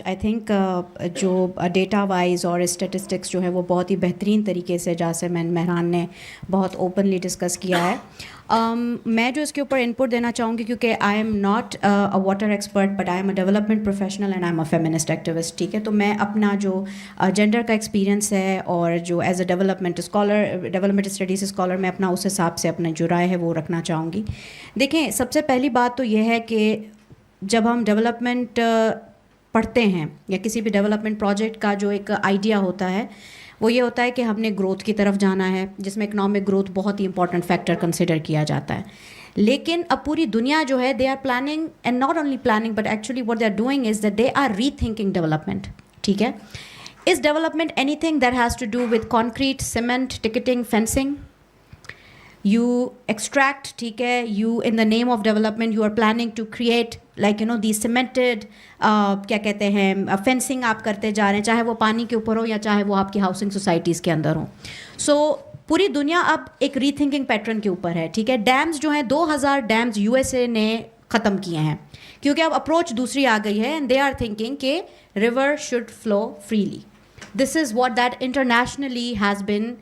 I think جو data wise اور statistics جو ہے وہ بہت ہی بہترین طریقے سے جاسم اینڈ مہران نے بہت اوپنلی ڈسکس کیا ہے. میں جو اس کے اوپر انپٹ دینا چاہوں گی کیونکہ I am not a water expert but I am a development professional and I am a feminist activist. ٹھیک ہے, تو میں اپنا جو جینڈر کا ایکسپیرینس ہے اور جو as a development scholar, development studies scholar, میں اپنا اس حساب سے اپنا جو رائے ہے وہ رکھنا چاہوں گی. دیکھیں, سب سے پہلی بات تو یہ ہے کہ جب ہم ڈیولپمنٹ پڑھتے ہیں یا کسی بھی ڈیولپمنٹ پروجیکٹ کا جو ایک آئیڈیا ہوتا ہے وہ یہ ہوتا ہے کہ ہم نے گروتھ کی طرف جانا ہے, جس میں اکنامک گروتھ بہت ہی امپورٹنٹ فیکٹر کنسیڈر کیا جاتا ہے. لیکن اب پوری دنیا جو ہے they are planning and not only planning but actually what they are doing is that they are rethinking development. ٹھیک ہے, is development anything that has to do with concrete, cement, ticketing, fencing, you extract, ٹھیک ہے, you in the name of development you are planning to create like these cemented کیا کہتے ہیں fencing آپ کرتے جا رہے ہیں, چاہے وہ پانی کے اوپر ہو یا چاہے وہ آپ کی ہاؤسنگ سوسائٹیز کے اندر ہوں. سو پوری دنیا اب ایک ری تھنکنگ پیٹرن کے اوپر ہے. ٹھیک ہے, ڈیمز جو ہیں 2000 ڈیمز یو ایس اے نے ختم کیے ہیں کیونکہ اب اپروچ دوسری آ گئی ہے اینڈ دے آر تھنکنگ کہ river should flu freely. This is what that internationally has been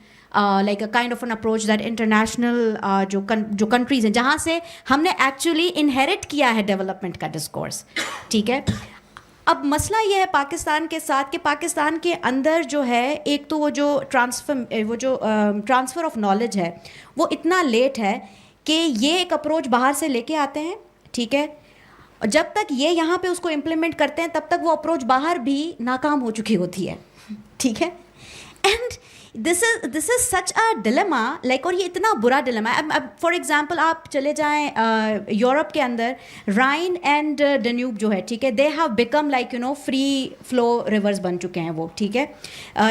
like a kind of an approach that international جو کنٹریز ہیں جہاں سے ہم نے ایکچولی انہیریٹ کیا ہے ڈیولپمنٹ کا ڈسکورس. ٹھیک ہے, اب مسئلہ یہ ہے پاکستان کے ساتھ کہ پاکستان کے اندر جو ہے ایک تو وہ جو ٹرانسفر آف نالج ہے وہ اتنا لیٹ ہے کہ یہ ایک اپروچ باہر سے لے کے آتے ہیں. ٹھیک ہے, جب تک یہ یہاں پہ اس کو امپلیمنٹ کرتے ہیں تب تک وہ اپروچ باہر بھی ناکام ہو چکی ہوتی ہے. ٹھیک ہے, and this is such a dilemma like, اور یہ اتنا برا ڈلما ہے. اب فار ایگزامپل آپ چلے جائیں یورپ کے اندر, رائن اینڈ ڈنیوب جو ہے, ٹھیک ہے, they have become like free flow rivers بن چکے ہیں وہ. ٹھیک ہے,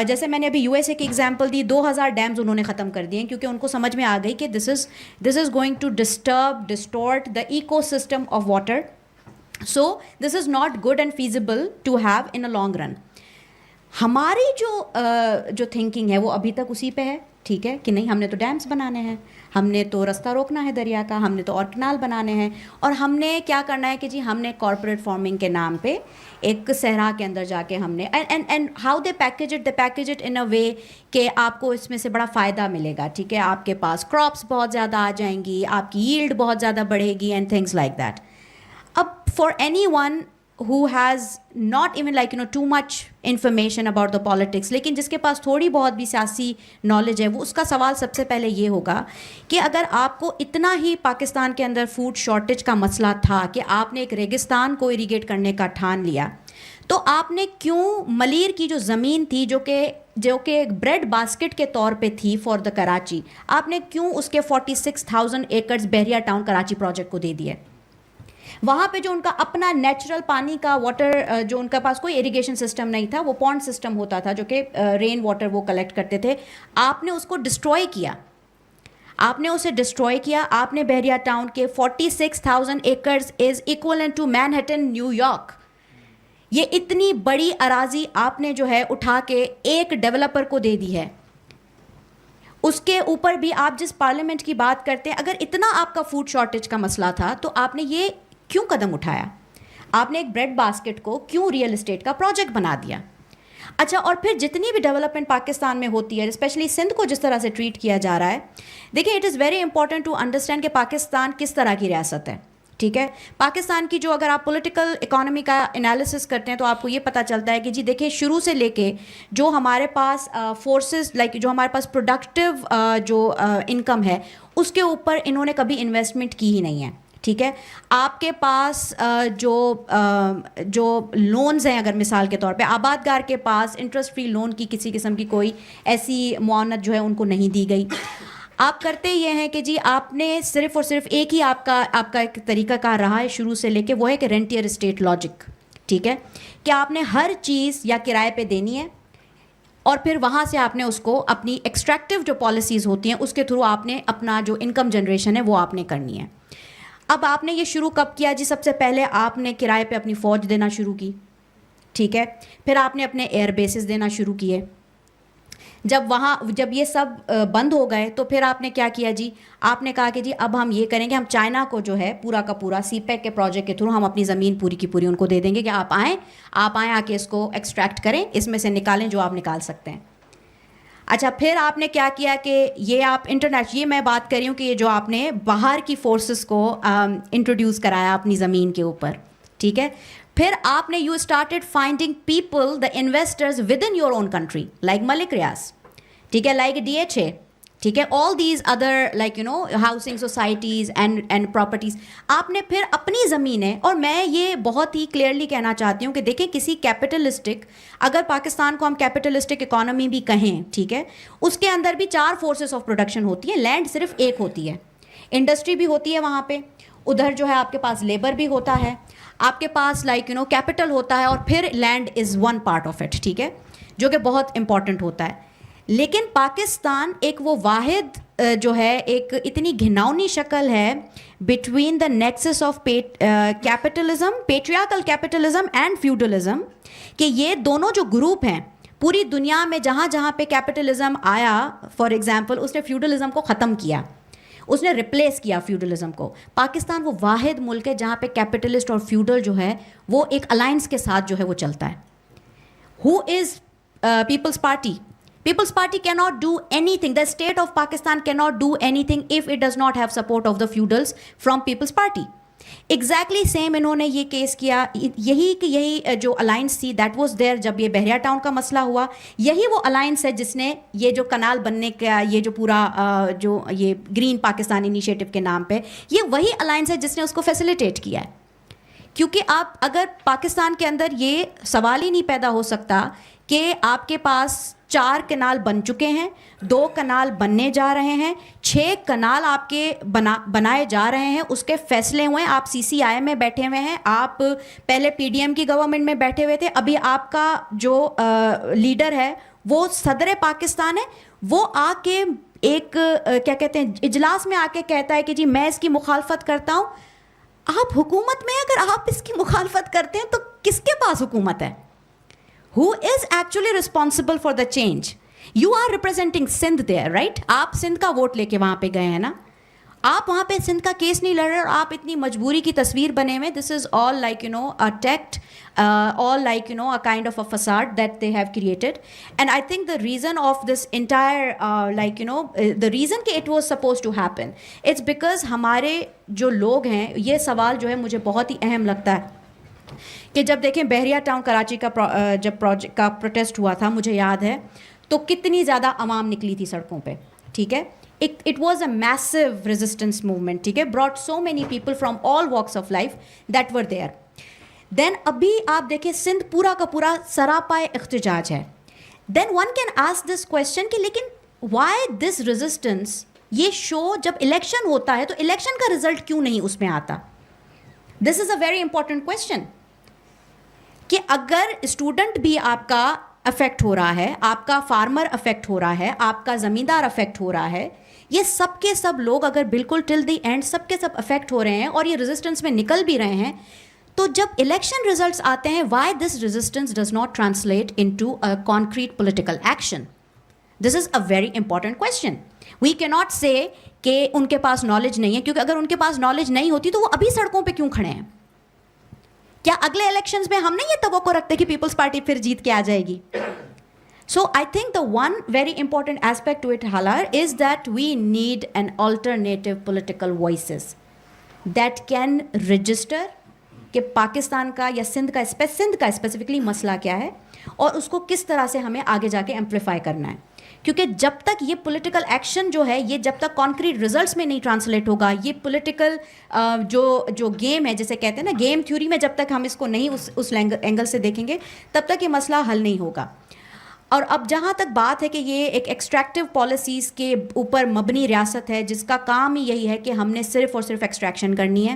جیسے میں نے ابھی یو ایس اے کی ایگزامپل دی, 2000 ڈیمز انہوں نے ختم کر دیے کیونکہ ان کو سمجھ میں آ گئی کہ this is going to distort the ecosystem of water. So this is not good and feasible to have in a long run. ہماری جو تھنکنگ ہے وہ ابھی تک اسی پہ ہے. ٹھیک ہے, کہ نہیں ہم نے تو ڈیمز بنانے ہیں, ہم نے تو رستہ روکنا ہے دریا کا, ہم نے تو اور کنال بنانے ہیں, اور ہم نے کیا کرنا ہے کہ جی ہم نے کارپوریٹ فارمنگ کے نام پہ ایک صحرا کے اندر جا کے ہم نے and how they package it in a way کہ آپ کو اس میں سے بڑا فائدہ ملے گا. ٹھیک ہے, آپ کے پاس کراپس بہت زیادہ آ جائیں گی, آپ کی ییلڈ بہت زیادہ بڑھے گی اینڈ تھنگس لائک دیٹ. اب for any one who has not even like too much information about the politics, لیکن جس کے پاس تھوڑی بہت بھی سیاسی نالج ہے, وہ اس کا سوال سب سے پہلے یہ ہوگا کہ اگر آپ کو اتنا ہی پاکستان کے اندر فوڈ شارٹیج کا مسئلہ تھا کہ آپ نے ایک ریگستان کو اریگیٹ کرنے کا ٹھان لیا, تو آپ نے کیوں ملیر کی جو زمین تھی جو کہ ایک بریڈ باسکٹ کے طور پہ تھی فار دا کراچی, آپ نے کیوں اس کے 46,000 ایکڑز بحریہ ٹاؤن کراچی پروجیکٹ کو دے دیے؟ وہاں پہ جو ان کا اپنا نیچرل پانی کا واٹر, جو ان کے پاس کوئی اریگیشن سسٹم نہیں تھا, وہ پونڈ سسٹم ہوتا تھا جو کہ رین واٹر وہ کلیکٹ کرتے تھے, آپ نے اس کو ڈسٹروائے کیا. آپ نے اسے ڈسٹروائے کیا. آپ نے بحریہ ٹاؤن کے 46,000 acres is equivalent to Manhattan New York. یہ اتنی بڑی اراضی آپ نے جو ہے اٹھا کے ایک ڈیولپر کو دے دی ہے. اس کے اوپر بھی آپ جس پارلیمنٹ کی بات کرتے ہیں, اگر اتنا آپ کا فوڈ شارٹیج کا مسئلہ تھا تو آپ نے یہ کیوں قدم اٹھایا؟ آپ نے ایک بریڈ باسکٹ کو کیوں ریئل اسٹیٹ کا پروجیکٹ بنا دیا؟ اچھا, اور پھر جتنی بھی ڈیولپمنٹ پاکستان میں ہوتی ہے, اسپیشلی سندھ کو جس طرح سے ٹریٹ کیا جا رہا ہے, دیکھیں it is very important to understand کہ پاکستان کس طرح کی ریاست ہے. ٹھیک ہے, پاکستان کی جو اگر آپ پولیٹیکل اکانومی کا انالیسس کرتے ہیں تو آپ کو یہ پتہ چلتا ہے کہ جی دیکھیں شروع سے لے کے جو ہمارے پاس فورسز لائک جو ہمارے پاس پروڈکٹیو جو انکم ہے اس کے اوپر انہوں نے کبھی انویسٹمنٹ کی ہی نہیں ہے. ٹھیک ہے, آپ کے پاس جو لونز ہیں, اگر مثال کے طور پہ آباد گار کے پاس انٹرسٹ فری لون کی کسی قسم کی کوئی ایسی معاونت جو ہے ان کو نہیں دی گئی. آپ کرتے یہ ہیں کہ جی آپ نے صرف اور صرف ایک ہی آپ کا ایک طریقہ کار رہا ہے شروع سے لے کے, وہ ہے کہ رینٹیئر اسٹیٹ لاجک. ٹھیک ہے, کہ آپ نے ہر چیز یا کرائے پہ دینی ہے اور پھر وہاں سے آپ نے اس کو اپنی ایکسٹریکٹیو جو پالیسیز ہوتی ہیں اس کے تھرو آپ نے اپنا جو انکم جنریشن ہے وہ آپ نے کرنی ہے. اب آپ نے یہ شروع کب کیا جی؟ سب سے پہلے آپ نے کرائے پہ اپنی فوج دینا شروع کی. ٹھیک ہے, پھر آپ نے اپنے ایئر بیسز دینا شروع کیے. جب یہ سب بند ہو گئے تو پھر آپ نے کیا کیا جی, آپ نے کہا کہ جی اب ہم یہ کریں گے, ہم چائنا کو جو ہے پورا کا پورا سی پیک کے پروجیکٹ کے تھرو ہم اپنی زمین پوری کی پوری ان کو دے دیں گے کہ آپ آئیں آ کے اس کو ایکسٹریکٹ کریں, اس میں سے نکالیں جو آپ نکال سکتے ہیں. اچھا پھر آپ نے کیا کیا کہ یہ آپ انٹرنیشنل, یہ میں بات کر رہی ہوں کہ یہ جو آپ نے باہر کی فورسز کو انٹروڈیوس کرایا اپنی زمین کے اوپر, ٹھیک ہے. پھر آپ نے you started finding people the investors with in your own country like Malik Riaz, ٹھیک ہے, لائک DHA, ٹھیک ہے, all these other like housing societies and properties. آپ نے پھر اپنی زمینیں, اور میں یہ بہت ہی کلیئرلی کہنا چاہتی ہوں کہ دیکھیں کسی کیپٹلسٹک, اگر پاکستان کو ہم کیپٹلسٹک اکانومی بھی کہیں, ٹھیک ہے, اس کے اندر بھی 4 فورسز آف پروڈکشن ہوتی ہیں, لینڈ صرف ایک ہوتی ہے, انڈسٹری بھی ہوتی ہے وہاں پہ, ادھر جو ہے آپ کے پاس لیبر بھی ہوتا ہے, آپ کے پاس لائک کیپٹل ہوتا ہے, اور پھر land is one part of it, ٹھیک ہے, جو کہ بہت امپورٹنٹ ہوتا ہے. لیکن پاکستان ایک وہ واحد جو ہے ایک اتنی گھناؤنی شکل ہے between the nexus of capitalism, patriarchal capitalism and feudalism, کہ یہ دونوں جو گروپ ہیں پوری دنیا میں جہاں جہاں پہ کیپٹلزم آیا, فار ایگزامپل اس نے فیوڈلزم کو ختم کیا, اس نے ریپلیس کیا فیوڈلزم کو. پاکستان وہ واحد ملک ہے جہاں پہ کیپٹلسٹ اور فیوڈل جو ہے وہ ایک الائنس کے ساتھ جو ہے وہ چلتا ہے. Who is Peoples Party? People's Party cannot do anything. The state of Pakistan cannot do anything if it does not have support of the feudals from People's Party. Exactly same انہوں نے یہ کیس کیا, یہی جو الائنس تھی دیٹ واز دیئر جب یہ بحریہ ٹاؤن کا مسئلہ ہوا, یہی وہ الائنس ہے جس نے یہ جو کنال بننے کا یہ جو پورا جو یہ گرین پاکستان انیشیٹو کے نام پہ, یہ وہی الائنس ہے جس نے اس کو فیسیلیٹیٹ کیا ہے. کیونکہ آپ اگر پاکستان کے اندر یہ سوال ہی نہیں پیدا ہو سکتا کہ آپ کے پاس 4 کنال بن چکے ہیں, 2 کنال بننے جا رہے ہیں, 6 کنال آپ کے بنائے جا رہے ہیں, اس کے فیصلے ہوئے ہیں, آپ CCI میں بیٹھے ہوئے ہیں, آپ پہلے PDM کی گورنمنٹ میں بیٹھے ہوئے تھے, ابھی آپ کا جو لیڈر ہے وہ صدر پاکستان ہے, وہ آ کے ایک کیا کہتے ہیں اجلاس میں آ کے کہتا ہے کہ جی میں اس کی مخالفت کرتا ہوں. آپ حکومت میں اگر آپ اس کی مخالفت کرتے ہیں تو کس کے پاس حکومت ہے؟ Who is actually responsible for the change? You are representing Sindh there, right? آپ سندھ کا ووٹ لے کے وہاں پہ گئے ہیں نا, آپ وہاں پہ سندھ کا کیس نہیں لڑ رہے, اور آپ اتنی مجبوری کی تصویر بنے ہوئے. This is all like a tact, all like a kind of a facade that they have created. And I think the reason of this entire the reason کہ it was supposed to happen, it's because ہمارے جو لوگ ہیں, یہ سوال جو ہے مجھے بہت ہی اہم لگتا ہے کہ جب دیکھیں بحریہ ٹاؤن کراچی کا جب پروجیکٹ کا پروٹیسٹ ہوا تھا, مجھے یاد ہے تو کتنی زیادہ عوام نکلی تھی سڑکوں پہ, ٹھیک ہے. It was a massive resistance movement, ٹھیک ہے, brought so many people from all walks of life that were there. Then ابھی آپ دیکھیں سندھ پورا کا پورا سراپائے احتجاج ہے. Then one can ask this question کہ لیکن why this resistance, یہ شو جب الیکشن ہوتا ہے تو الیکشن کا رزلٹ کیوں نہیں اس میں آتا؟ This is a very important question. کہ اگر اسٹوڈنٹ بھی آپ کا افیکٹ ہو رہا ہے, آپ کا فارمر افیکٹ ہو رہا ہے, آپ کا زمیندار افیکٹ ہو رہا ہے, یہ سب کے سب لوگ اگر بالکل ٹل دی اینڈ سب کے سب افیکٹ ہو رہے ہیں اور یہ ریزسٹنس میں نکل بھی رہے ہیں, تو جب الیکشن ریزلٹس آتے ہیں, why this resistance does not translate into a concrete political action? This is a very important question. We کی ناٹ سے کہ ان کے پاس نالج نہیں ہے, کیونکہ اگر ان کے پاس نالج نہیں ہوتی تو وہ ابھی سڑکوں پہ کیوں کھڑے ہیں؟ کیا اگلے الیکشنز میں ہم نہیں یہ توقع رکھتے کہ پیپلز پارٹی پھر جیت کے آ جائے گی؟ So I think the one very important aspect to it, Halar, is that we need an alternative political voices that can register کہ پاکستان کا یا سندھ کا اسپیسیفکلی مسئلہ کیا ہے اور اس کو کس طرح سے ہمیں آگے جا کے ایمپلیفائی کرنا ہے. کیونکہ جب تک یہ پولیٹیکل ایکشن جو ہے یہ جب تک کانکریٹ ریزلٹس میں نہیں ٹرانسلیٹ ہوگا, یہ پولیٹیکل جو گیم ہے جسے کہتے ہیں نا گیم تھیوری میں, جب تک ہم اس کو نہیں اس اینگل سے دیکھیں گے تب تک یہ مسئلہ حل نہیں ہوگا. اور اب جہاں تک بات ہے کہ یہ ایک ایکسٹریکٹیو پالیسیز کے اوپر مبنی ریاست ہے جس کا کام ہی یہی ہے کہ ہم نے صرف اور صرف ایکسٹریکشن کرنی ہے,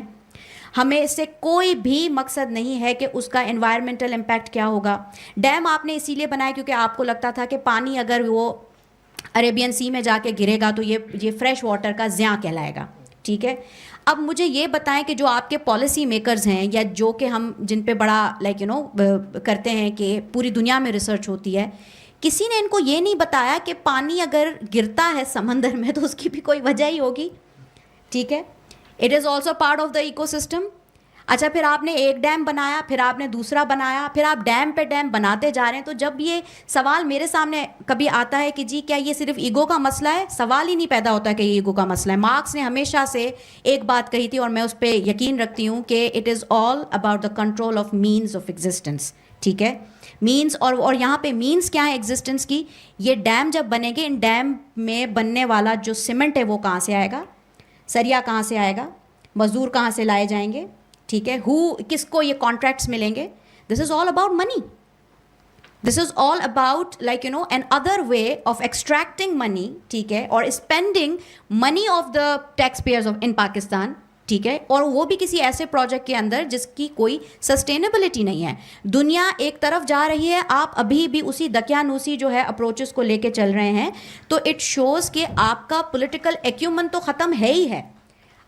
ہمیں اس سے کوئی بھی مقصد نہیں ہے کہ اس کا انوائرمنٹل امپیکٹ کیا ہوگا. ڈیم آپ نے اسی لیے بنایا کیونکہ آپ کو لگتا تھا کہ پانی اگر وہ عربین سی میں جا کے گرے گا تو یہ فریش واٹر کا زیاں کہلائے گا, ٹھیک ہے. اب مجھے یہ بتائیں کہ جو آپ کے پالیسی میکرز ہیں یا جو کہ ہم جن پہ بڑا کرتے ہیں کہ پوری دنیا میں ریسرچ ہوتی ہے, کسی نے ان کو یہ نہیں بتایا کہ پانی اگر گرتا ہے سمندر میں تو اس کی بھی کوئی وجہ ہی ہوگی, ٹھیک ہے. It is also part of the ecosystem. اچھا پھر آپ نے ایک ڈیم بنایا, پھر آپ نے دوسرا بنایا, پھر آپ ڈیم پہ ڈیم بناتے جا رہے ہیں. تو جب یہ سوال میرے سامنے کبھی آتا ہے کہ جی کیا یہ صرف ایگو کا مسئلہ ہے, سوال ہی نہیں پیدا ہوتا کہ یہ ایگو کا مسئلہ ہے. مارکس نے ہمیشہ سے ایک بات کہی تھی اور میں اس پہ یقین رکھتی ہوں کہ it is all about the control of means of existence, ٹھیک ہے. مینس اور یہاں پہ مینس کیا ہے ایگزسٹنس کی, یہ ڈیم جب بنے گے, ان ڈیم میں بننے والا جو سیمنٹ ہے وہ کہاں سے آئے گا, سریا کہاں سے آئے گا, مزدور کہاں سے لائے جائیں گے, ٹھیک ہے, کس کو یہ کانٹریکٹس ملیں گے. This is all about money. This is all about like you know another way of extracting money, ٹھیک ہے, اور spending money of the taxpayers in Pakistan, ٹھیک ہے, اور وہ بھی کسی ایسے پروجیکٹ کے اندر جس کی کوئی سسٹینیبلٹی نہیں ہے. دنیا ایک طرف جا رہی ہے, آپ ابھی بھی اسی دقیانوسی جو ہے اپروچز کو لے کے چل رہے ہیں. تو اٹ شوز کہ آپ کا پولیٹیکل ایکیومن تو ختم ہے ہی ہے,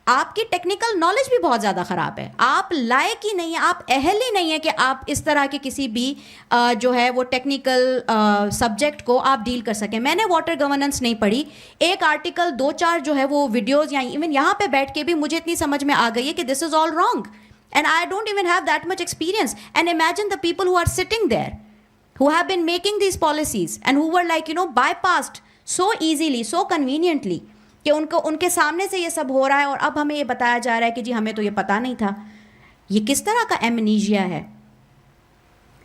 آپ کی ٹیکنیکل نالج بھی بہت زیادہ خراب ہے, آپ لائق ہی نہیں ہیں, آپ اہل ہی نہیں ہیں کہ آپ اس طرح کے کسی بھی جو ہے وہ ٹیکنیکل سبجیکٹ کو آپ ڈیل کر سکیں. میں نے واٹر گورننس نہیں پڑھی, ایک آرٹیکل 2-4 جو ہے وہ ویڈیوز یا ایون یہاں پہ بیٹھ کے بھی مجھے اتنی سمجھ میں آ گئی ہے کہ this is all wrong and I don't even have that much experience. And imagine the people who are sitting there who have been making these policies and who were like you know bypassed so easily, so conveniently, کہ ان کے سامنے سے یہ سب ہو رہا ہے اور اب ہمیں یہ بتایا جا رہا ہے کہ جی ہمیں تو یہ پتہ نہیں تھا. یہ کس طرح کا ایمنیجیا ہے,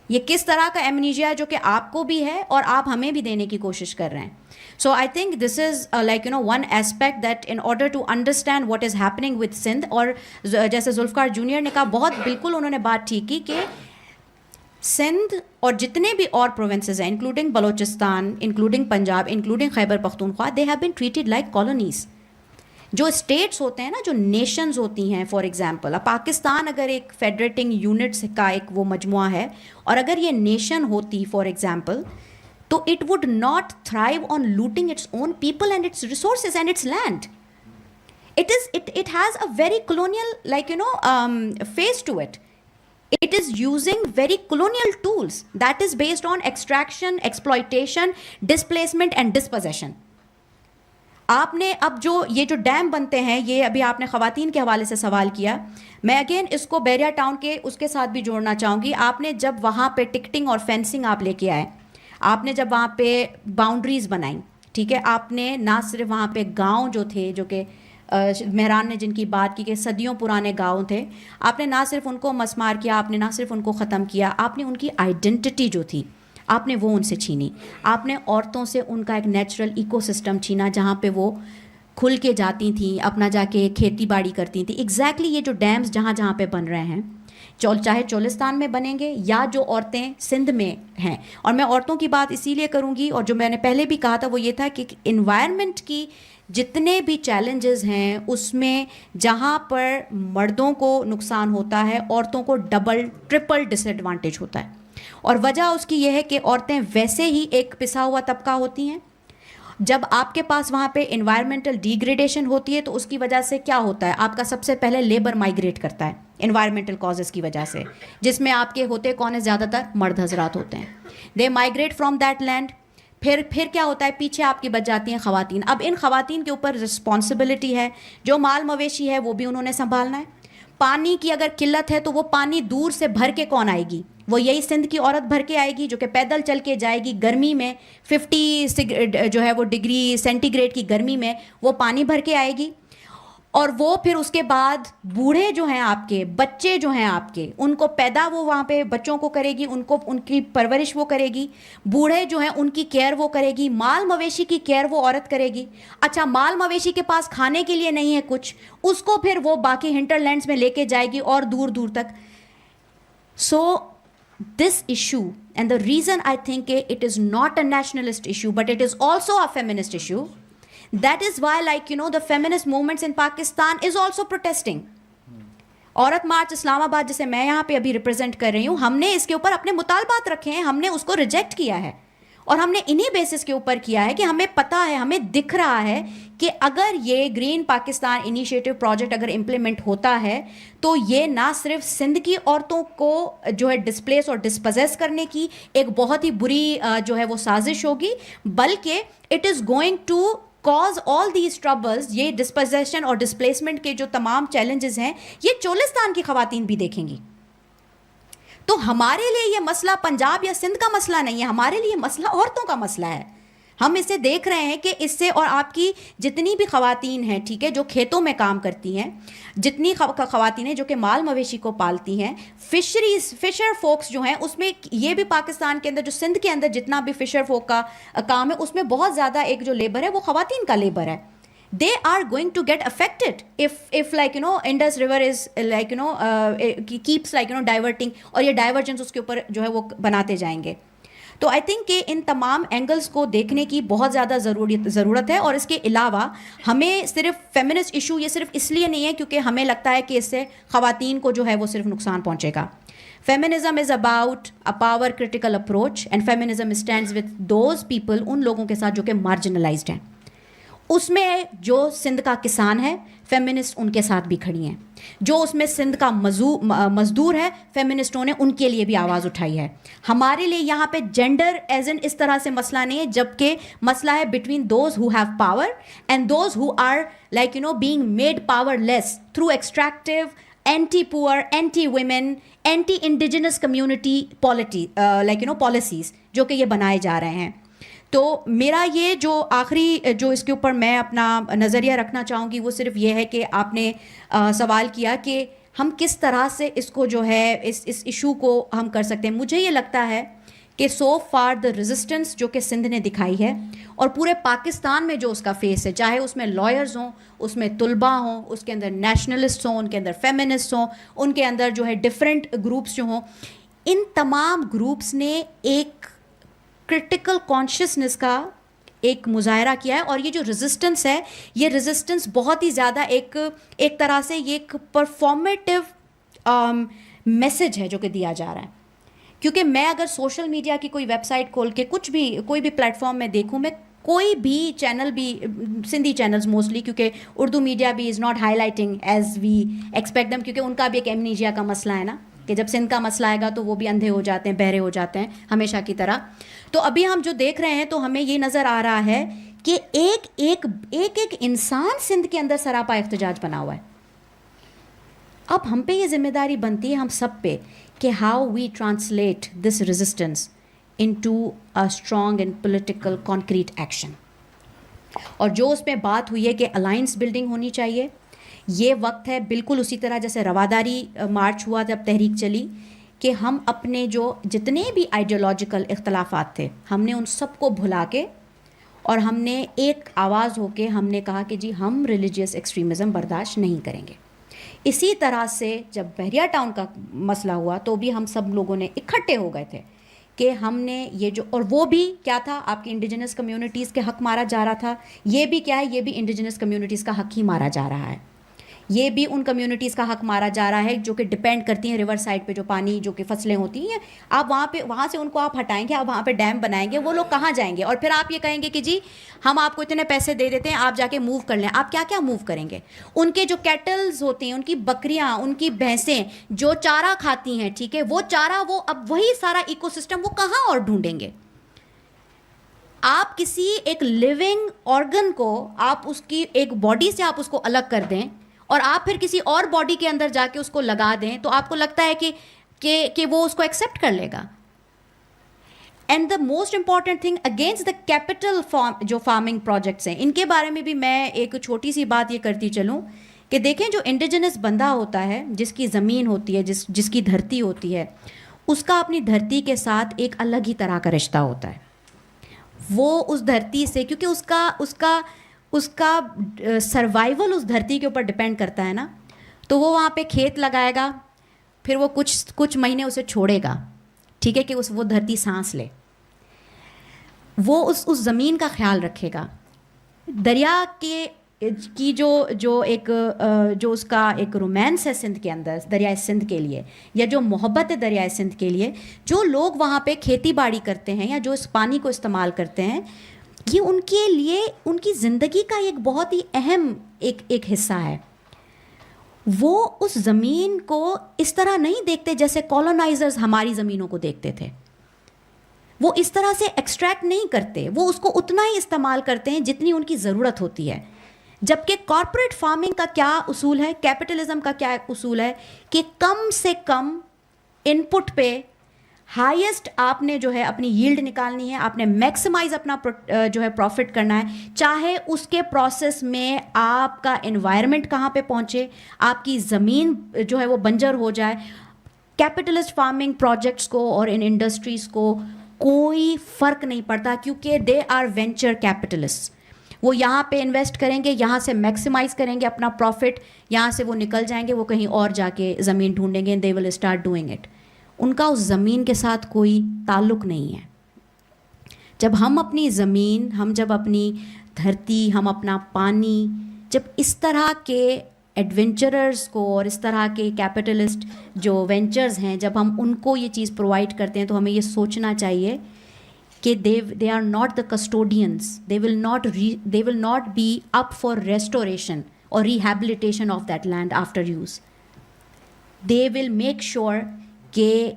یہ کس طرح کا ایمنیجیا ہے جو کہ آپ کو بھی ہے اور آپ ہمیں بھی دینے کی کوشش کر رہے ہیں. So I think this is like you know one aspect that in order to understand what is happening with Sindh. اور جیسے ذوالفقار جونیئر نے کہا, بہت بالکل انہوں نے بات ٹھیک کی کہ سندھ اور جتنے بھی اور پروونسز ہیں including Balochistan, including Punjab, including Khyber Pakhtunkhwa, they have been treated like colonies. جو اسٹیٹس ہوتے ہیں نا, جو نیشنز ہوتی ہیں, فار ایگزامپل اب پاکستان اگر ایک فیڈریٹنگ یونٹس کا ایک وہ مجموعہ ہے, اور اگر یہ نیشن ہوتی فار ایگزامپل, تو it would not thrive on looting its own people and its resources and its land. It has a very colonial like you know face to it. It is using very colonial tools that is based on extraction, exploitation, displacement and dispossession. آپ نے اب یہ جو dam بنتے ہیں, یہ ابھی آپ نے خواتین کے حوالے سے سوال کیا, میں اگین اس کو بیریا ٹاؤن کے اس کے ساتھ بھی جوڑنا چاہوں گی. آپ نے جب وہاں پہ ٹکٹنگ اور فینسنگ آپ لے کے آئے, آپ نے جب وہاں پہ باؤنڈریز بنائیں, ٹھیک ہے, آپ نے نہ صرف وہاں پہ گاؤں جو تھے, جو کہ مہران نے جن کی بات کی کہ صدیوں پرانے گاؤں تھے, آپ نے نہ صرف ان کو مسمار کیا, آپ نے نہ صرف ان کو ختم کیا, آپ نے ان کی آئیڈینٹی جو تھی آپ نے وہ ان سے چھینی. آپ نے عورتوں سے ان کا ایک نیچرل ایکو سسٹم چھینا جہاں پہ وہ کھل کے جاتی تھیں, اپنا جا کے کھیتی باڑی کرتی تھیں. ایگزیکٹلی یہ جو ڈیمز جہاں جہاں پہ بن رہے ہیں, چاہے چولستان میں بنیں گے یا جو عورتیں سندھ میں ہیں, اور میں عورتوں کی بات اسی لیے کروں گی, اور جو میں نے پہلے بھی کہا تھا وہ یہ تھا کہ انوائرمنٹ کی جتنے بھی چیلنجز ہیں اس میں جہاں پر مردوں کو نقصان ہوتا ہے, عورتوں کو ڈبل ٹرپل ڈس ایڈوانٹیج ہوتا ہے. اور وجہ اس کی یہ ہے کہ عورتیں ویسے ہی ایک پسا ہوا طبقہ ہوتی ہیں. جب آپ کے پاس وہاں پہ انوائرمنٹل ڈیگریڈیشن ہوتی ہے تو اس کی وجہ سے کیا ہوتا ہے, آپ کا سب سے پہلے لیبر مائیگریٹ کرتا ہے انوائرمنٹل کازز کی وجہ سے, جس میں آپ کے ہوتے کون ہیں, زیادہ تر مرد حضرات ہوتے ہیں. دے مائیگریٹ فرام دیٹ لینڈ. پھر کیا ہوتا ہے, پیچھے آپ کی بچ جاتی ہیں خواتین. اب ان خواتین کے اوپر رسپانسبلٹی ہے, جو مال مویشی ہے وہ بھی انہوں نے سنبھالنا ہے. پانی کی اگر قلت ہے تو وہ پانی دور سے بھر کے کون آئے گی, وہ یہی سندھ کی عورت بھر کے آئے گی جو کہ پیدل چل کے جائے گی, گرمی میں 50 جو ہے وہ ڈگری سینٹی گریڈ کی گرمی میں وہ پانی بھر کے آئے گی. اور وہ پھر اس کے بعد بوڑھے جو ہیں آپ کے, بچے جو ہیں آپ کے, ان کو پیدا وہ وہاں پہ بچوں کو کرے گی, ان کی پرورش وہ کرے گی. بوڑھے جو ہیں ان کی کیئر وہ کرے گی, مال مویشی کی کیئر وہ عورت کرے گی. اچھا مال مویشی کے پاس کھانے کے لیے نہیں ہے کچھ, اس کو پھر وہ باقی ہنٹر لینڈس میں لے کے جائے گی اور دور دور تک. سو this issue, and the reason I think it is not a nationalist issue but it is also a feminist issue, that is why like you know the feminist movements in Pakistan is also protesting. عورت مارچ اسلام آباد جسے میں یہاں پہ ابھی represent کر رہی ہوں, ہم نے اس کے اوپر اپنے مطالبات رکھے ہیں, ہم نے اس کو ریجیکٹ کیا ہے اور ہم نے انہی بیسس کے اوپر کیا ہے کہ ہمیں پتہ ہے, ہمیں دکھ رہا ہے کہ اگر یہ گرین پاکستان انیشیٹو پروجیکٹ اگر امپلیمنٹ ہوتا ہے تو یہ نہ صرف سندھ کی عورتوں کو جو ہے ڈسپلیس اور ڈسپوزیس کرنے کی ایک بہت ہی بری جو ہے وہ سازش ہوگی, بلکہ it is going to cause all these troubles. یہ ڈسپوزیشن اور ڈسپلیسمنٹ کے جو تمام چیلنجز ہیں یہ چولستان کی خواتین بھی دیکھیں گی. تو ہمارے لیے یہ مسئلہ پنجاب یا سندھ کا مسئلہ نہیں ہے, ہمارے لیے مسئلہ عورتوں کا مسئلہ ہے. ہم اسے دیکھ رہے ہیں کہ اس سے, اور آپ کی جتنی بھی خواتین ہیں, ٹھیک ہے, جو کھیتوں میں کام کرتی ہیں, جتنی خواتین ہیں جو کہ مال مویشی کو پالتی ہیں, فشر فوکس جو ہیں, اس میں یہ بھی پاکستان کے اندر جو سندھ کے اندر جتنا بھی فشر فوک کا کام ہے اس میں بہت زیادہ ایک جو لیبر ہے وہ خواتین کا لیبر ہے. They are going to get affected if like you know Indus River is like you know keeps like you know diverting, اور یہ ڈائیورجنس اس کے اوپر جو ہے وہ بناتے جائیں گے. تو آئی تھنک کہ ان تمام اینگلس کو دیکھنے کی بہت زیادہ ضرورت ہے. اور اس کے علاوہ ہمیں صرف فیمنسٹ ایشو یہ صرف اس لیے نہیں ہے کیونکہ ہمیں لگتا ہے کہ اس سے خواتین کو جو ہے وہ صرف نقصان پہنچے گا. Feminism is about a power critical approach, and feminism stands with those people, ان لوگوں کے ساتھ جو کہ مارجنلائزڈ ہیں. اس میں جو سندھ کا کسان ہے فیمنسٹ ان کے ساتھ بھی کھڑی ہیں, جو اس میں سندھ کا مزدور ہے فیمنسٹوں نے ان کے لیے بھی آواز اٹھائی ہے. ہمارے لیے یہاں پہ جینڈر ایز این اس طرح سے مسئلہ نہیں ہے, جبکہ مسئلہ ہے between those who have power and those who are like you know being made powerless through extractive anti poor, anti women, anti indigenous community like you know policies جو کہ یہ بنائے جا رہے ہیں. تو میرا یہ جو آخری جو اس کے اوپر میں اپنا نظریہ رکھنا چاہوں گی وہ صرف یہ ہے کہ آپ نے سوال کیا کہ ہم کس طرح سے اس کو جو ہے اس ایشو کو ہم کر سکتے ہیں. مجھے یہ لگتا ہے کہ سو فار دا ریزسٹنس جو کہ سندھ نے دکھائی ہے اور پورے پاکستان میں جو اس کا فیس ہے, چاہے اس میں لائرز ہوں, اس میں طلباء ہوں, اس کے اندر نیشنلسٹ ہوں, ان کے اندر فیمنسٹ ہوں, ان کے اندر جو ہے ڈفرینٹ گروپس جو ہوں, ان تمام گروپس نے ایک کرٹیکل کانشیسنس کا ایک مظاہرہ کیا ہے. اور یہ جو ریزسٹنس ہے یہ ریزسٹنس بہت ہی زیادہ ایک طرح سے یہ ایک پرفارمیٹیو میسج ہے جو کہ دیا جا رہا ہے. کیونکہ میں اگر سوشل میڈیا کی کوئی ویب سائٹ کھول کے کچھ بھی کوئی بھی پلیٹ فارم میں دیکھوں, میں کوئی بھی چینل بھی, سندھی چینلز موسٹلی, کیونکہ اردو میڈیا بھی is not highlighting as we expect them, کیونکہ ان کا بھی ایک ایمنیجیا کا مسئلہ ہے نا, کہ جب سندھ کا مسئلہ آئے گا تو وہ بھی اندھے ہو جاتے ہیں, بہرے ہو جاتے ہیں ہمیشہ کی طرح. تو ابھی ہم جو دیکھ رہے ہیں تو ہمیں یہ نظر آ رہا ہے کہ ایک انسان سندھ کے اندر سراپا احتجاج بنا ہوا ہے. اب ہم پہ یہ ذمہ داری بنتی ہے ہم سب پہ کہ how we translate this resistance into a strong and political concrete action. اور جو اس میں بات ہوئی ہے کہ الائنس بلڈنگ ہونی چاہیے, یہ وقت ہے بالکل اسی طرح جیسے رواداری مارچ ہوا جب تحریک چلی, کہ ہم اپنے جو جتنے بھی آئیڈیالوجیکل اختلافات تھے ہم نے ان سب کو بھلا کے اور ہم نے ایک آواز ہو کے ہم نے کہا کہ جی ہم ریلیجیس ایکسٹریمزم برداشت نہیں کریں گے. اسی طرح سے جب بحریہ ٹاؤن کا مسئلہ ہوا تو بھی ہم سب لوگوں نے اکٹھے ہو گئے تھے کہ ہم نے یہ جو, اور وہ بھی کیا تھا, آپ کی انڈیجنس کمیونٹیز کے حق مارا جا رہا تھا, یہ بھی کیا ہے, یہ بھی انڈیجنس کمیونٹیز کا حق ہی مارا جا رہا ہے. یہ بھی ان کمیونٹیز کا حق مارا جا رہا ہے جو کہ ڈپینڈ کرتی ہیں ریور سائڈ پہ جو پانی جو کہ فصلیں ہوتی ہیں. آپ وہاں سے ان کو آپ ہٹائیں گے, آپ وہاں پہ ڈیم بنائیں گے, وہ لوگ کہاں جائیں گے؟ اور پھر آپ یہ کہیں گے کہ جی ہم آپ کو اتنے پیسے دے دیتے ہیں, آپ جا کے موو کر لیں. آپ کیا کیا موو کریں گے؟ ان کے جو کیٹلز ہوتے ہیں, ان کی بکریاں, ان کی بھینسیں جو چارہ کھاتی ہیں, ٹھیک ہے, وہ چارہ وہ اب وہی سارا ایکو سسٹم وہ کہاں اور ڈھونڈیں گے؟ آپ کسی ایک لیونگ آرگن کو آپ اس کی ایک باڈی سے آپ اس کو الگ کر دیں اور آپ پھر کسی اور باڈی کے اندر جا کے اس کو لگا دیں, تو آپ کو لگتا ہے کہ وہ اس کو ایکسیپٹ کر لے گا. And the most important thing against the capital جو فارمنگ پروجیکٹس ہیں, ان کے بارے میں بھی میں ایک چھوٹی سی بات یہ کرتی چلوں کہ دیکھیں جو انڈیجنس بندہ ہوتا ہے, جس کی زمین ہوتی ہے, جس کی دھرتی ہوتی ہے, اس کا اپنی دھرتی کے ساتھ ایک الگ ہی طرح کا رشتہ ہوتا ہے. وہ اس دھرتی سے, کیونکہ اس کا سروائیول اس دھرتی کے اوپر ڈپینڈ کرتا ہے نا, تو وہ وہاں پہ کھیت لگائے گا, پھر وہ کچھ مہینے اسے چھوڑے گا, ٹھیک ہے, کہ وہ دھرتی سانس لے, وہ اس زمین کا خیال رکھے گا. دریا کے کی جو ایک جو اس کا ایک رومانس ہے سندھ کے اندر دریائے سندھ کے لیے، یا جو محبت ہے دریائے سندھ کے لیے، جو لوگ وہاں پہ کھیتی باڑی کرتے ہیں یا جو اس پانی کو استعمال کرتے ہیں، یہ ان کے لیے ان کی زندگی کا ایک بہت ہی اہم ایک حصہ ہے. وہ اس زمین کو اس طرح نہیں دیکھتے جیسے کالونائزرز ہماری زمینوں کو دیکھتے تھے. وہ اس طرح سے ایکسٹریکٹ نہیں کرتے، وہ اس کو اتنا ہی استعمال کرتے ہیں جتنی ان کی ضرورت ہوتی ہے. جبکہ کارپوریٹ فارمنگ کا کیا اصول ہے، کیپٹلزم کا کیا اصول ہے کہ کم سے کم ان پٹ پہ ہائیسٹ آپ نے جو ہے اپنی ییلڈ نکالنی ہے، آپ نے میکسیمائز اپنا جو ہے پروفٹ کرنا ہے، چاہے اس کے پروسیس میں آپ کا انوائرمنٹ کہاں پہ پہنچے، آپ کی زمین جو ہے وہ بنجر ہو جائے. کیپٹلسٹ فارمنگ پروجیکٹس کو اور ان انڈسٹریز کو کوئی فرق نہیں پڑتا، کیونکہ دے آر وینچر کیپٹلسٹ. وہ یہاں پہ انویسٹ کریں گے، یہاں سے میکسیمائز کریں گے اپنا پروفٹ، یہاں سے وہ نکل جائیں گے، وہ کہیں اور جا کے زمین ڈھونڈیں گے، دے ول اسٹارٹ ڈوئنگ اٹ. ان کا اس زمین کے ساتھ کوئی تعلق نہیں ہے. جب ہم اپنی زمین، ہم جب اپنی دھرتی، ہم اپنا پانی، جب اس طرح کے ایڈونچررز کو اور اس طرح کے کیپٹلسٹ جو وینچرز ہیں، جب ہم ان کو یہ چیز پرووائڈ کرتے ہیں، تو ہمیں یہ سوچنا چاہیے کہ they are not the custodians, they will not be up for restoration or rehabilitation of that land after use. They will make sure کہ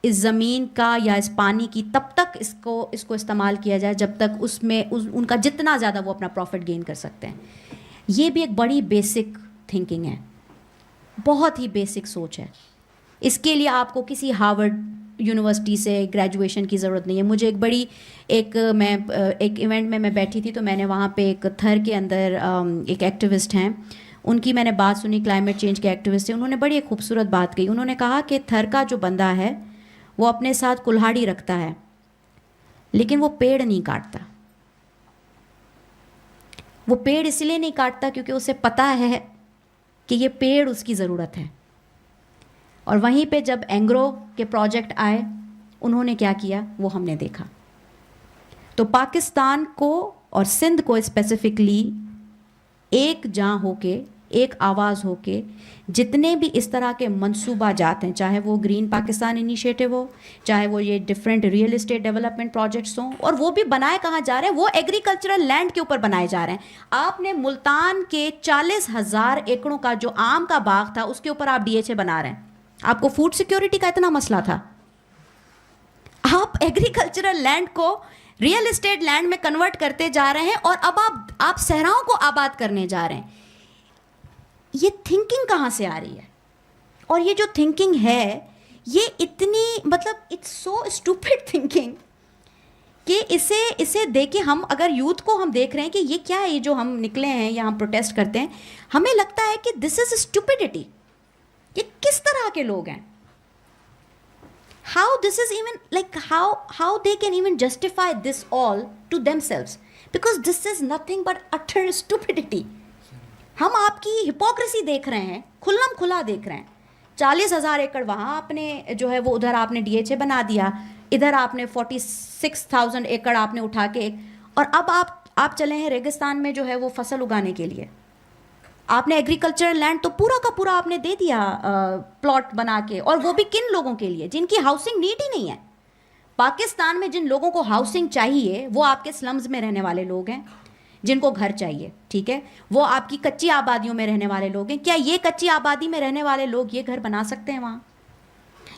اس زمین کا یا اس پانی کی تب تک اس کو استعمال کیا جائے جب تک اس میں ان کا جتنا زیادہ وہ اپنا پروفٹ گین کر سکتے ہیں. یہ بھی ایک بڑی بیسک تھنکنگ ہے، بہت ہی بیسک سوچ ہے. اس کے لیے آپ کو کسی ہارورڈ یونیورسٹی سے گریجویشن کی ضرورت نہیں ہے. مجھے ایک ایونٹ میں بیٹھی تھی، تو میں نے وہاں پہ ایک تھر کے اندر ایک ایکٹیوسٹ ہیں، ان کی میں نے بات سنی، کلائمیٹ چینج کے ایکٹیوسٹ ہیں. انہوں نے بڑی ایک خوبصورت بات کہی. انہوں نے کہا کہ تھر کا جو بندہ ہے وہ اپنے ساتھ کلہاڑی رکھتا ہے، لیکن وہ پیڑ نہیں کاٹتا. وہ پیڑ اس لیے نہیں کاٹتا کیونکہ اسے پتہ ہے کہ یہ پیڑ اس کی ضرورت ہے. اور وہیں پہ جب اینگرو کے پروجیکٹ آئے، انہوں نے کیا کیا وہ ہم نے دیکھا. تو پاکستان کو اور سندھ کو اسپیسیفکلی ایک جاں ہو کے، ایک آواز ہو کے، جتنے بھی اس طرح کے منصوبہ جات ہیں، چاہے وہ گرین پاکستان انیشیٹو ہو، چاہے وہ یہ different real estate development projects ہوں، اور وہ بھی بنائے کہاں جا رہے ہیں، وہ ایگریکلچرل لینڈ کے اوپر بنائے جا رہے ہیں. آپ نے ملتان کے 40,000 ایکڑوں کا جو آم کا باغ تھا، اس کے اوپر آپ DHA بنا رہے ہیں. آپ کو فوڈ سیکیورٹی کا اتنا مسئلہ تھا، آپ ایگریکلچرل لینڈ کو ریئل اسٹیٹ لینڈ میں کنورٹ کرتے جا رہے ہیں، اور اب آپ صحراؤں کو آباد کرنے جا رہے ہیں. یہ تھنکنگ کہاں سے آ رہی ہے؟ اور یہ جو تھنکنگ ہے، یہ اتنی اٹس سو اسٹوپڈ تھنکنگ کہ اسے دیکھے ہم اگر یوتھ کو ہم دیکھ رہے ہیں کہ یہ کیا ہے، یہ جو ہم نکلے ہیں یا ہم پروٹیسٹ کرتے ہیں، ہمیں لگتا ہے کہ دس از اسٹوپڈیٹی. یہ کس طرح کے لوگ ہیں؟ how this is even like how they can even justify this all to themselves, because this is nothing but utter stupidity. ہم آپ کی ہپوکریسی دیکھ رہے ہیں، کھلم کھلا دیکھ رہے ہیں. 40,000 ایکڑ وہاں آپ نے جو ہے وہ ادھر آپ نے DHA بنا دیا، ادھر آپ نے 46,000 ایکڑ آپ نے اٹھا کے، اور اب آپ چلے ہیں ریگستان میں جو ہے وہ فصل اگانے کے لیے. آپ نے ایگریکلچرل لینڈ تو پورا کا پورا آپ نے دے دیا پلاٹ بنا کے، اور وہ بھی کن لوگوں کے لیے جن کی ہاؤسنگ نیڈ ہی نہیں ہے. پاکستان میں جن لوگوں کو ہاؤسنگ چاہیے وہ آپ کے سلمز میں رہنے والے لوگ ہیں، جن کو گھر چاہیے، ٹھیک ہے، وہ آپ کی کچی آبادیوں میں رہنے والے لوگ ہیں. کیا یہ کچی آبادی میں رہنے والے لوگ یہ گھر بنا سکتے ہیں وہاں؟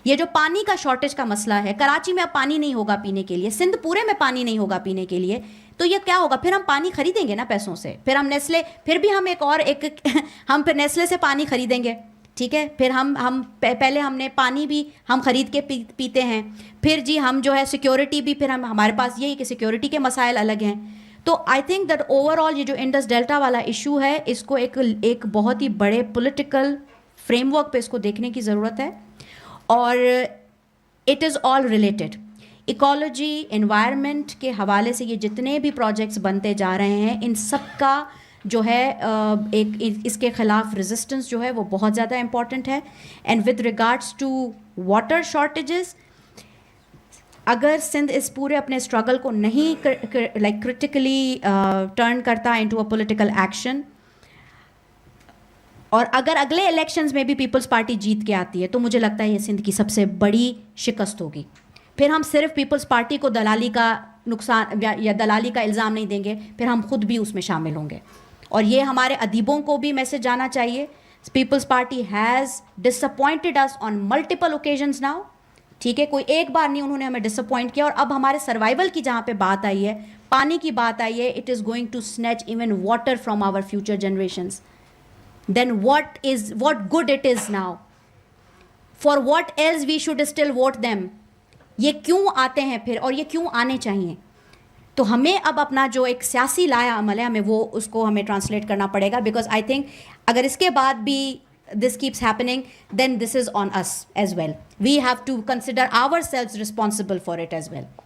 یہ جو پانی کا شارٹیج کا مسئلہ ہے، کراچی میں اب پانی نہیں ہوگا پینے کے لیے، سندھ پورے میں پانی نہیں ہوگا پینے کے لیے، تو یہ کیا ہوگا؟ پھر ہم پانی خریدیں گے نا پیسوں سے، پھر ہم نیسلے، پھر بھی ہم ہم پھر نیسلے سے پانی خریدیں گے، ٹھیک ہے. پھر ہم پہلے ہم نے پانی بھی ہم خرید کے پیتے ہیں، پھر جی ہم جو ہے سیکیورٹی بھی، پھر ہمارے پاس یہی کہ سیکیورٹی کے مسائل الگ ہیں. تو I think that over all یہ جو انڈس ڈیلٹا والا ایشو ہے، اس کو ایک بہت ہی بڑے پولیٹیکل فریم ورک پہ اس کو دیکھنے کی ضرورت ہے. اور it is all related. Ecology, environment کے حوالے سے یہ جتنے بھی پروجیکٹس بنتے جا رہے ہیں، ان سب کا جو ہے ایک اس کے خلاف ریزسٹنس جو ہے وہ بہت زیادہ امپورٹنٹ ہے. And with regards to water shortages, اگر سندھ اس پورے اپنے اسٹرگل کو نہیں لائک کرٹیکلی ٹرن کرتا انٹو اے پولیٹیکل ایکشن، اور اگر اگلے الیکشنز میں بھی پیپلز پارٹی جیت کے آتی ہے تو مجھے لگتا ہے یہ سندھ کی سب سے بڑی شکست ہوگی. پھر ہم صرف پیپلز پارٹی کو دلالی کا نقصان یا دلالی کا الزام نہیں دیں گے, پھر ہم خود بھی اس میں شامل ہوں گے. اور یہ ہمارے ادیبوں کو بھی میسج جانا چاہیے. Peoples Party has disappointed us on multiple occasions now. ٹھیک ہے, کوئی ایک بار نہیں انہوں نے ہمیں ڈس اپوائنٹ کیا. اور اب ہمارے سروائیول کی جہاں پہ بات آئی ہے, پانی کی بات آئی ہے, it is going to snatch even water from our future generations. Then what good it is now? For what else we should still vote them? یہ کیوں آتے ہیں پھر, اور یہ کیوں آنے چاہیے؟ تو ہمیں اب اپنا جو ایک سیاسی لایا عمل ہے ہمیں وہ اس کو ہمیں ٹرانسلیٹ کرنا پڑے گا. بیکاز آئی تھنک اگر اس کے بعد بھی this keeps happening then this is on us as well. We have to consider ourselves responsible for it as well.